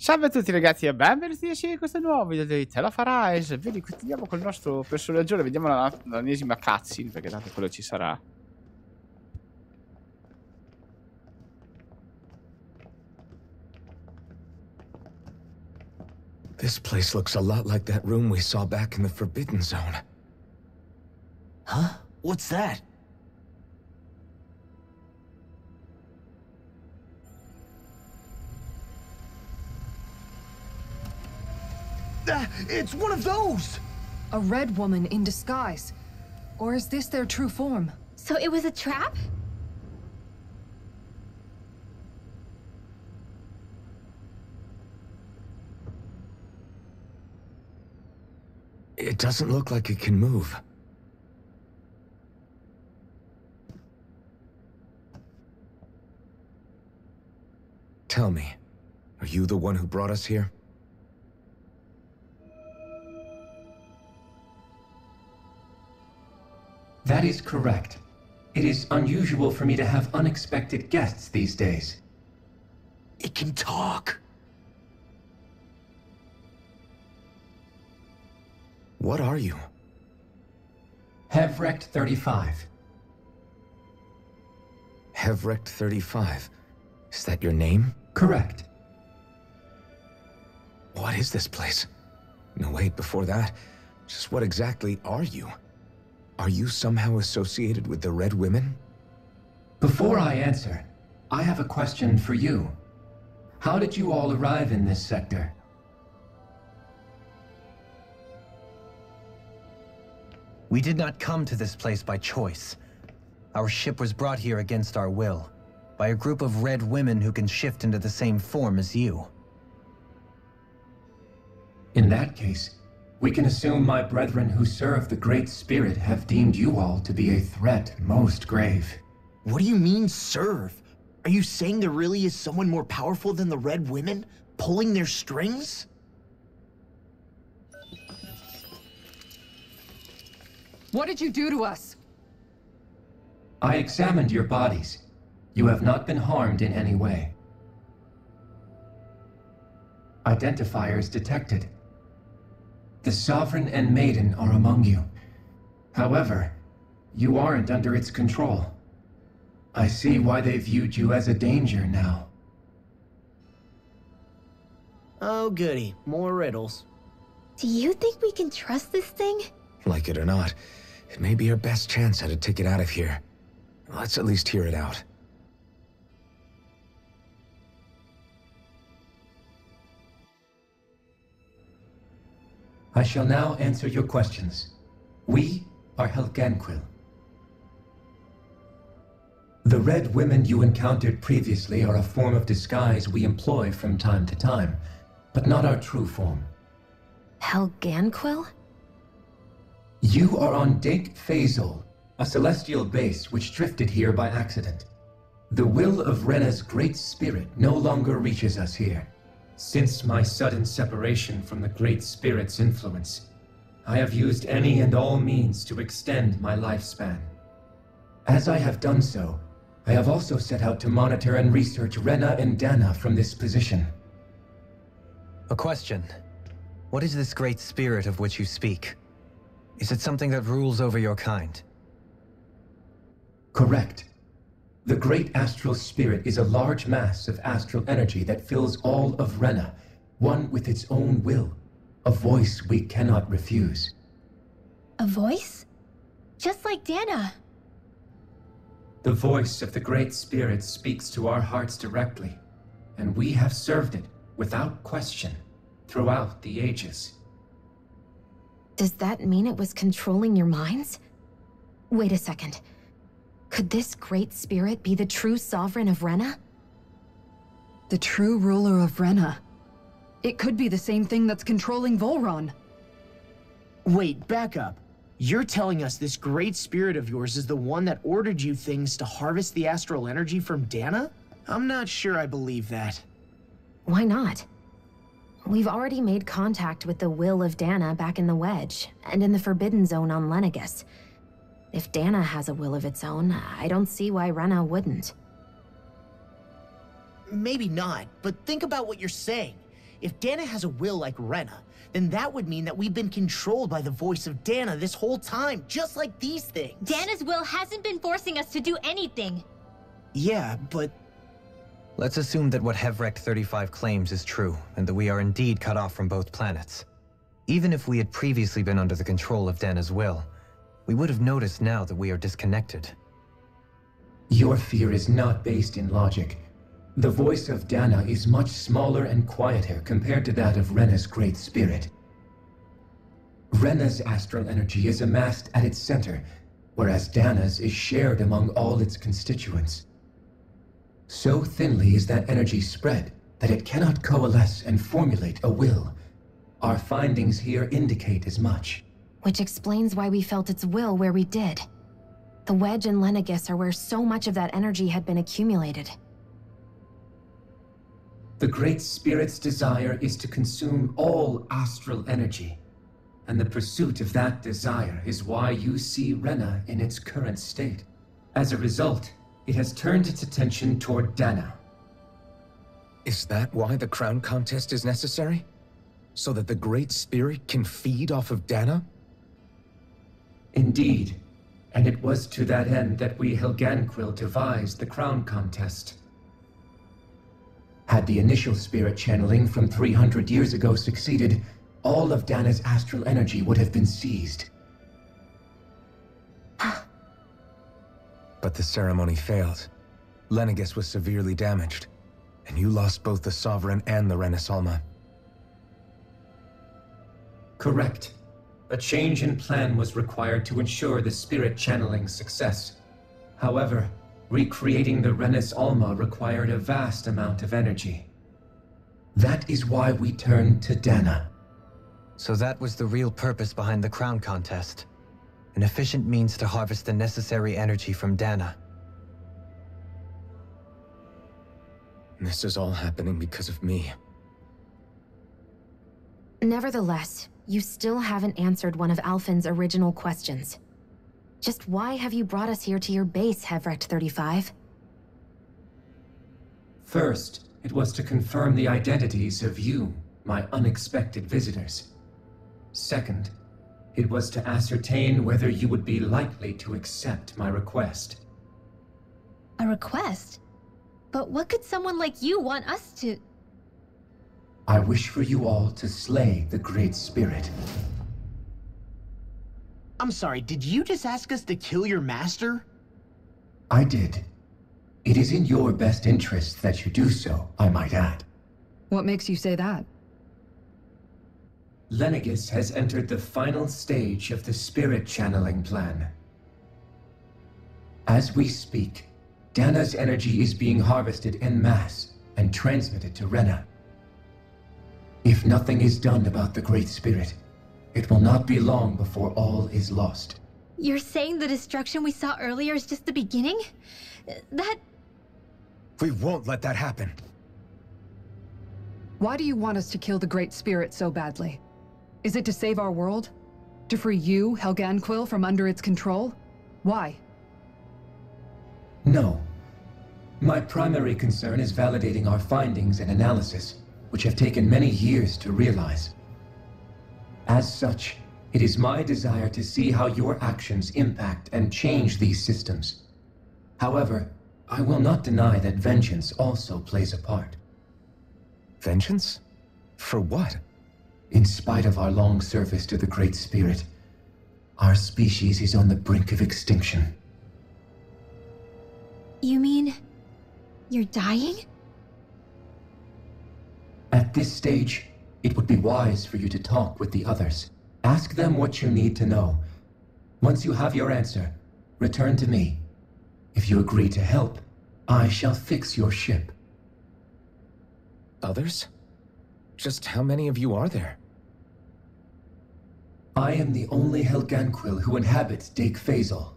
Salve a tutti ragazzi e benvenuti a questo nuovo video di Arise. Vedi, continuiamo col nostro personaggio, vediamo l'ennesima cutscene, perché tanto quello ci sarà. This place looks a lot like that room we saw back in the Forbidden Zone. Huh? What's that? It's one of those! A red woman in disguise. Or is this their true form? So it was a trap? It doesn't look like it can move. Tell me, are you the one who brought us here? That is correct. It is unusual for me to have unexpected guests these days. It can talk. What are you? Hevrecht 35. Hevrecht 35. Is that your name? Correct. What is this place? No, wait, before that, just what exactly are you? Are you somehow associated with the Red Women? Before I answer, I have a question for you. How did you all arrive in this sector? We did not come to this place by choice. Our ship was brought here against our will, by a group of red women who can shift into the same form as you. In that case, we can assume my brethren who serve the Great Spirit have deemed you all to be a threat most grave. What do you mean, serve? Are you saying there really is someone more powerful than the Red Women, pulling their strings? What did you do to us? I examined your bodies. You have not been harmed in any way. Identifiers detected. The Sovereign and Maiden are among you. However, you aren't under its control. I see why they viewed you as a danger now. Oh goody, more riddles. Do you think we can trust this thing? Like it or not, it may be our best chance at a ticket out of here. Let's at least hear it out. I shall now answer your questions. We are Helganquil. The red women you encountered previously are a form of disguise we employ from time to time, but not our true form. Helganquil? You are on Dake Phasol, a celestial base which drifted here by accident. The will of Rena's great spirit no longer reaches us here. Since my sudden separation from the Great Spirit's influence, I have used any and all means to extend my lifespan. As I have done so, I have also set out to monitor and research Rena and Dana from this position. A question. What is this great spirit of which you speak? Is it something that rules over your kind? Correct. The Great Astral Spirit is a large mass of astral energy that fills all of Rena, one with its own will, a voice we cannot refuse. A voice? Just like Dana. The voice of the Great Spirit speaks to our hearts directly, and we have served it, without question, throughout the ages. Does that mean it was controlling your minds? Wait a second. Could this great spirit be the true sovereign of Rena? The true ruler of Rena. It could be the same thing that's controlling Volron. Wait, back up. You're telling us this great spirit of yours is the one that ordered you things to harvest the astral energy from Dana? I'm not sure I believe that. Why not? We've already made contact with the will of Dana back in the Wedge, and in the Forbidden Zone on Lenegus. If Dana has a will of its own, I don't see why Rena wouldn't. Maybe not, but think about what you're saying. If Dana has a will like Rena, then that would mean that we've been controlled by the voice of Dana this whole time, just like these things. Dana's will hasn't been forcing us to do anything. Yeah, but... Let's assume that what Hevrect 35 claims is true, and that we are indeed cut off from both planets. Even if we had previously been under the control of Dana's will, we would have noticed now that we are disconnected. Your fear is not based in logic. The voice of Dana is much smaller and quieter compared to that of Rena's great spirit. Rena's astral energy is amassed at its center, whereas Dana's is shared among all its constituents. So thinly is that energy spread that it cannot coalesce and formulate a will. Our findings here indicate as much. Which explains why we felt its will where we did. The wedge and Lenegis are where so much of that energy had been accumulated. The Great Spirit's desire is to consume all astral energy, and the pursuit of that desire is why you see Rena in its current state. As a result, it has turned its attention toward Dana. Is that why the crown contest is necessary? So that the Great Spirit can feed off of Dana? Indeed, and it was to that end that we Helganquil devised the crown contest. Had the initial spirit channeling from 300 years ago succeeded, all of Dana's astral energy would have been seized. But the ceremony failed. Lenegis was severely damaged, and you lost both the Sovereign and the Renasalma. Correct. A change in plan was required to ensure the spirit channeling's success. However, recreating the Renis Alma required a vast amount of energy. That is why we turned to Dana. So that was the real purpose behind the crown contest. An efficient means to harvest the necessary energy from Dana. This is all happening because of me. Nevertheless, you still haven't answered one of Alphen's original questions. Just why have you brought us here to your base, Hevrect 35? First, it was to confirm the identities of you, my unexpected visitors. Second, it was to ascertain whether you would be likely to accept my request. A request? But what could someone like you want us to... I wish for you all to slay the Great Spirit. I'm sorry, did you just ask us to kill your master? I did. It is in your best interest that you do so, I might add. What makes you say that? Lenegis has entered the final stage of the spirit channeling plan. As we speak, Dana's energy is being harvested en masse and transmitted to Rena. If nothing is done about the Great Spirit, it will not be long before all is lost. You're saying the destruction we saw earlier is just the beginning? That... We won't let that happen. Why do you want us to kill the Great Spirit so badly? Is it to save our world? To free you, Helganquil, from under its control? Why? No. My primary concern is validating our findings and analysis, which have taken many years to realize. As such, it is my desire to see how your actions impact and change these systems. However, I will not deny that vengeance also plays a part. Vengeance? For what? In spite of our long service to the Great Spirit, our species is on the brink of extinction. You mean... you're dying? At this stage, it would be wise for you to talk with the others. Ask them what you need to know. Once you have your answer, return to me. If you agree to help, I shall fix your ship. Others? Just how many of you are there? I am the only Helganquil who inhabits Dake Faisal.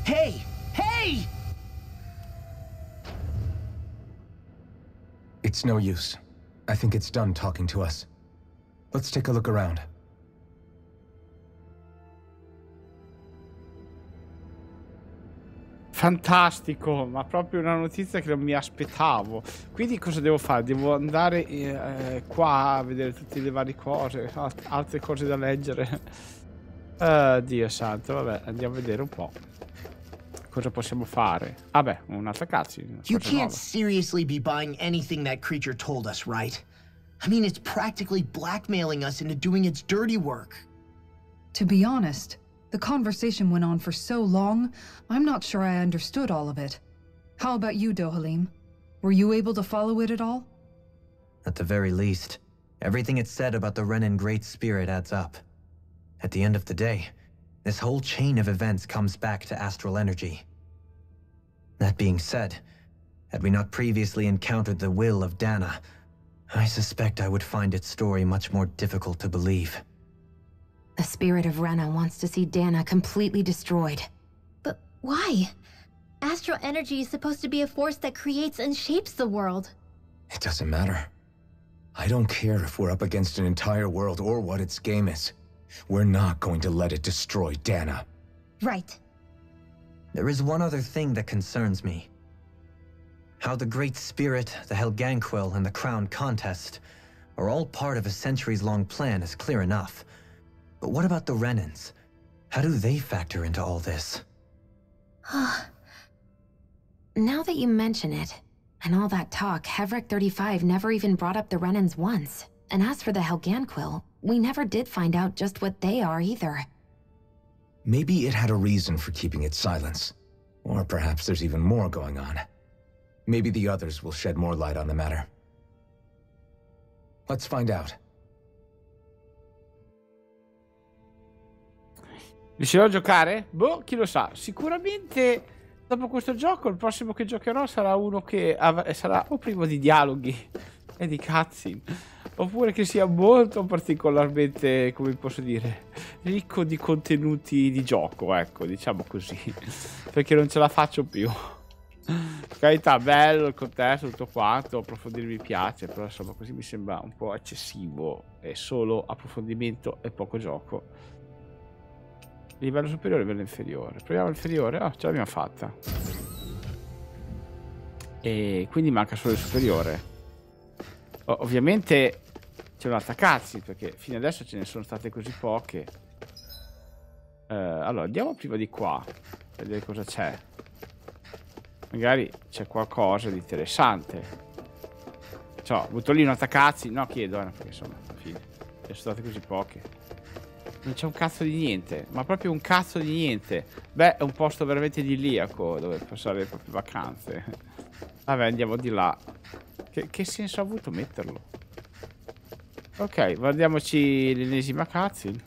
Hey! Hey! It's no use. I think it's done talking to us. Let's take a look around. Fantastico, ma proprio una notizia che non mi aspettavo. Quindi cosa devo fare? Devo andare qua a vedere tutte le varie cose, altre cose da leggere. Dio santo, vabbè, andiamo a vedere un po'. Cosa possiamo fare? Vabbè, un'altra cutscene. You can't seriously be buying anything that creature told us, right? I mean, it's practically blackmailing us into doing its dirty work. To be honest, the conversation went on for so long, I'm not sure I understood all of it. How about you, Dohalim? Were you able to follow it at all? At the very least, everything it said about the Renan Great Spirit adds up. At the end of the day, this whole chain of events comes back to astral energy. That being said, had we not previously encountered the will of Dana, I suspect I would find its story much more difficult to believe. The spirit of Rena wants to see Dana completely destroyed. But why? Astral energy is supposed to be a force that creates and shapes the world. It doesn't matter. I don't care if we're up against an entire world or what its game is. We're not going to let it destroy Dana. Right. There is one other thing that concerns me. How the Great Spirit, the Helganquil, and the Crown Contest are all part of a centuries-long plan is clear enough. But what about the Renans? How do they factor into all this? Now that you mention it, and all that talk, Hevrek 35 never even brought up the Renans once. And as for the Helganquil, we never did find out just what they are either. Maybe it had a reason for keeping its silence. Or perhaps there's even more going on. Maybe the others will shed more light on the matter. Let's find out. Riuscirò a giocare? Boh, chi lo sa. Sicuramente dopo questo gioco il prossimo che giocherò sarà uno che sarà o privo di dialoghi e di cutscene, oppure che sia molto particolarmente, come posso dire, ricco di contenuti di gioco, ecco, diciamo così, perché non ce la faccio più. Per carità, bello il contesto, tutto quanto, approfondire mi piace, però insomma così mi sembra un po' eccessivo, è solo approfondimento e poco gioco. Livello superiore, livello inferiore. Proviamo l'inferiore. Ah, ce l'abbiamo fatta. E quindi manca solo il superiore. Ovviamente c'è un'altra cutscene, perché fino adesso ce ne sono state così poche. Allora, andiamo prima di qua a vedere cosa c'è. Magari c'è qualcosa di interessante. Cioè, butto lì un'altra cutscene. No, chiedo, perché insomma, alla fine ne sono state così poche. Non c'è un cazzo di niente, ma proprio un cazzo di niente. Beh, è un posto veramente idilliaco dove passare le proprie vacanze. Vabbè, andiamo di là. Che senso ha avuto metterlo? Ok, guardiamoci l'ennesima cutscene.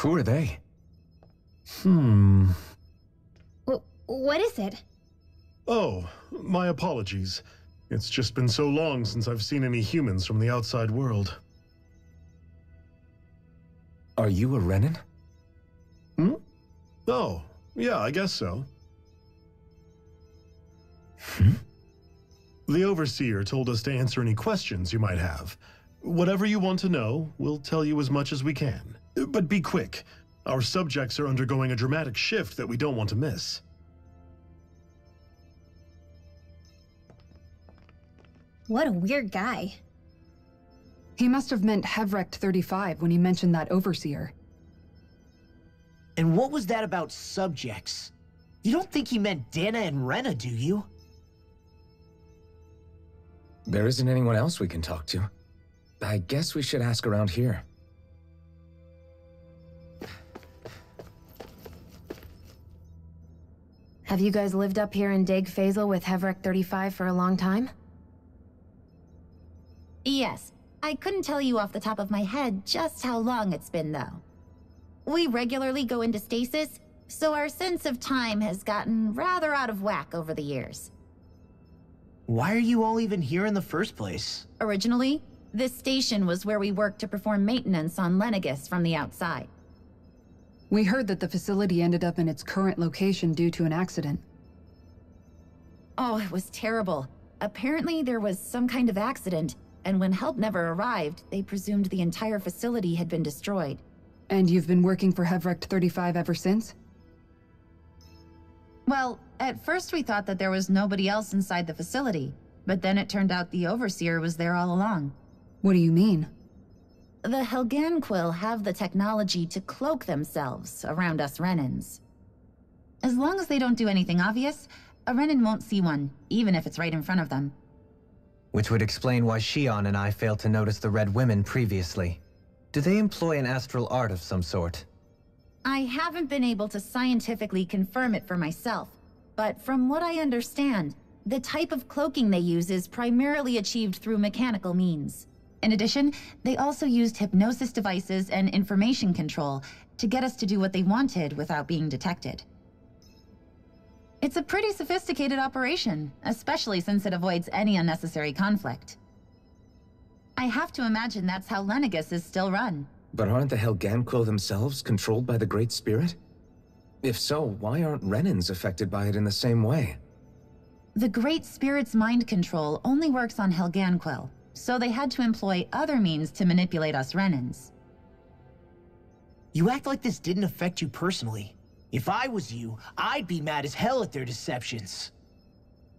Who are they? What is it? Oh, my apologies. It's just been so long since I've seen any humans from the outside world. Are you a Renan? Hmm? Oh, yeah, I guess so. The Overseer told us to answer any questions you might have. Whatever you want to know, we'll tell you as much as we can. But be quick. Our subjects are undergoing a dramatic shift that we don't want to miss. What a weird guy. He must have meant Hevrek 35 when he mentioned that Overseer. And what was that about subjects? You don't think he meant Dana and Rena, do you? There isn't anyone else we can talk to. I guess we should ask around here. Have you guys lived up here in Deg Faisal with Hevrek 35 for a long time? Yes. I couldn't tell you off the top of my head just how long it's been, though. We regularly go into stasis, so our sense of time has gotten rather out of whack over the years. Why are you all even here in the first place? Originally, this station was where we worked to perform maintenance on Lenegus from the outside. We heard that the facility ended up in its current location due to an accident. Oh, it was terrible. Apparently there was some kind of accident, and when help never arrived, they presumed the entire facility had been destroyed. And you've been working for Hevrecht 35 ever since? Well, at first we thought that there was nobody else inside the facility, but then it turned out the Overseer was there all along. What do you mean? The Helganquil have the technology to cloak themselves around us Renans. As long as they don't do anything obvious, a Renan won't see one, even if it's right in front of them. Which would explain why Shion and I failed to notice the Red Women previously. Do they employ an astral art of some sort? I haven't been able to scientifically confirm it for myself, but from what I understand, the type of cloaking they use is primarily achieved through mechanical means. In addition, they also used hypnosis devices and information control to get us to do what they wanted without being detected. It's a pretty sophisticated operation, especially since it avoids any unnecessary conflict. I have to imagine that's how Lenegis is still run. But aren't the Helganquil themselves controlled by the Great Spirit? If so, why aren't Renans affected by it in the same way? The Great Spirit's mind control only works on Helganquil, so they had to employ other means to manipulate us Renans. You act like this didn't affect you personally. If I was you, I'd be mad as hell at their deceptions.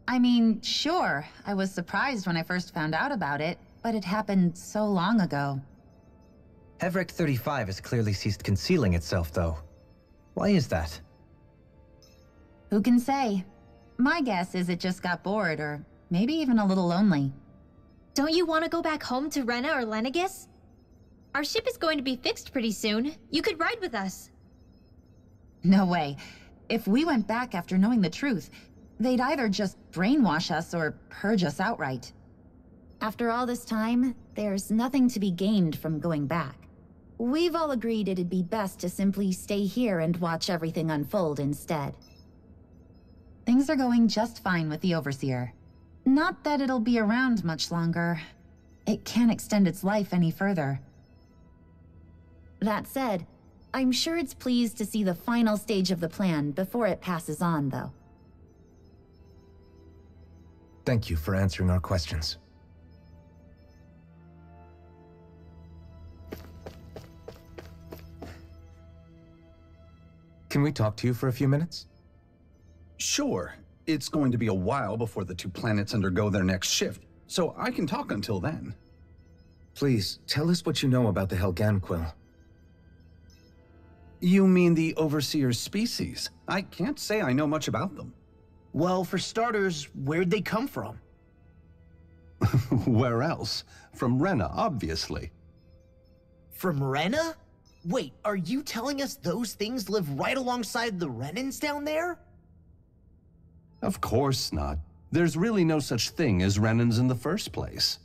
I mean, sure, I was surprised when I first found out about it, but it happened so long ago. Hevrecht 35 has clearly ceased concealing itself, though. Why is that? Who can say? My guess is it just got bored, or maybe even a little lonely. Don't you want to go back home to Rena or Lenegis? Our ship is going to be fixed pretty soon. You could ride with us. No way. If we went back after knowing the truth, they'd either just brainwash us or purge us outright. After all this time, there's nothing to be gained from going back. We've all agreed it'd be best to simply stay here and watch everything unfold instead. Things are going just fine with the Overseer. Not that it'll be around much longer. It can't extend its life any further. That said, I'm sure it's pleased to see the final stage of the plan before it passes on, though. Thank you for answering our questions. Can we talk to you for a few minutes? Sure. It's going to be a while before the two planets undergo their next shift, so I can talk until then. Please, tell us what you know about the Helganquil. You mean the Overseer's species? I can't say I know much about them. Well, for starters, where'd they come from? Where else? From Rena, obviously. From Rena? Wait, are you telling us those things live right alongside the Renans down there? Of course not. There's really no such thing as Renans in the first place.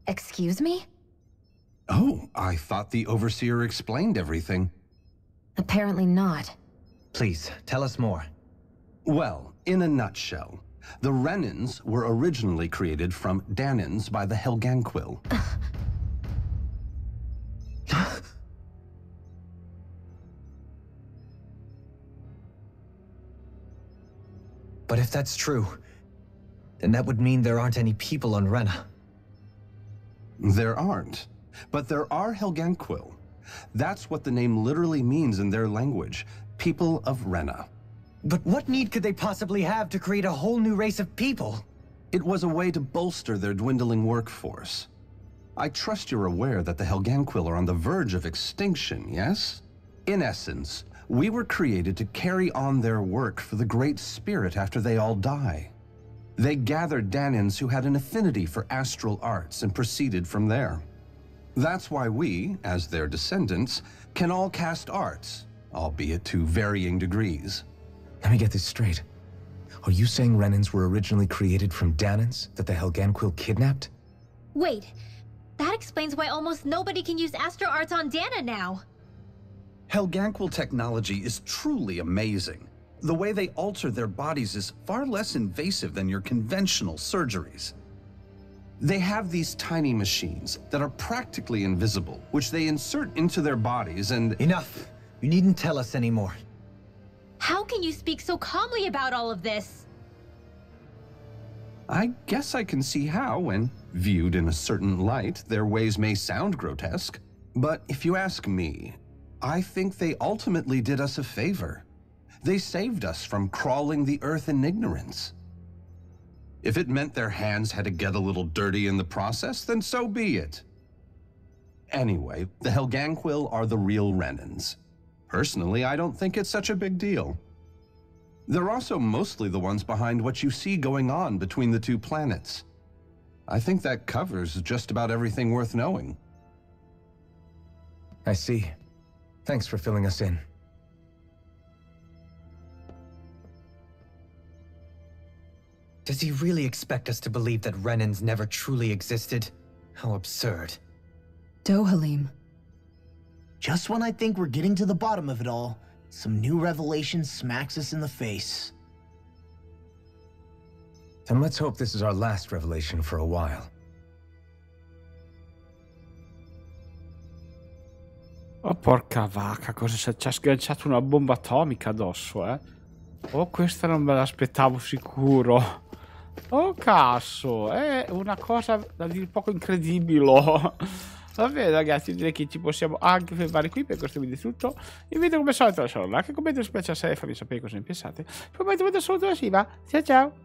Excuse me? Oh, I thought the Overseer explained everything. Apparently not. Please, tell us more. Well, in a nutshell, the Renans were originally created from Danans by the Helganquil. But if that's true, then that would mean there aren't any people on Rena. There aren't, but there are Helganquil. That's what the name literally means in their language, people of Rena. But what need could they possibly have to create a whole new race of people? It was a way to bolster their dwindling workforce. I trust you're aware that the Helganquil are on the verge of extinction, yes? In essence, we were created to carry on their work for the Great Spirit after they all die. They gathered Danans who had an affinity for astral arts and proceeded from there. That's why we, as their descendants, can all cast arts, albeit to varying degrees. Let me get this straight. Are you saying Renans were originally created from Danans that the Helganquil kidnapped? Wait, that explains why almost nobody can use astro arts on Dana now. Helganquil technology is truly amazing. The way they alter their bodies is far less invasive than your conventional surgeries. They have these tiny machines that are practically invisible, which they insert into their bodies and— Enough! You needn't tell us anymore. How can you speak so calmly about all of this? I guess I can see how, when viewed in a certain light, their ways may sound grotesque. But if you ask me, I think they ultimately did us a favor. They saved us from crawling the earth in ignorance. If it meant their hands had to get a little dirty in the process, then so be it. Anyway, the Helganquil are the real Renans. Personally, I don't think it's such a big deal. They're also mostly the ones behind what you see going on between the two planets. I think that covers just about everything worth knowing. I see. Thanks for filling us in. Does he really expect us to believe that Renans never truly existed? How absurd. Dohalim. Just when I think we're getting to the bottom of it all, some new revelation smacks us in the face. Then let's hope this is our last revelation for a while. Oh, porca vacca, cosa ci ha sganciato una bomba atomica addosso, eh? Oh, questa non me l'aspettavo sicuro. Oh, cazzo, è una cosa da dir poco incredibile. Va bene ragazzi, direi che ci possiamo anche fermare qui per questo video. È tutto. Il video come al solito lasciate un like, commento, se vi piace la serie, fammi sapere cosa ne pensate. Poi un saluto da SHIVA. Ciao ciao.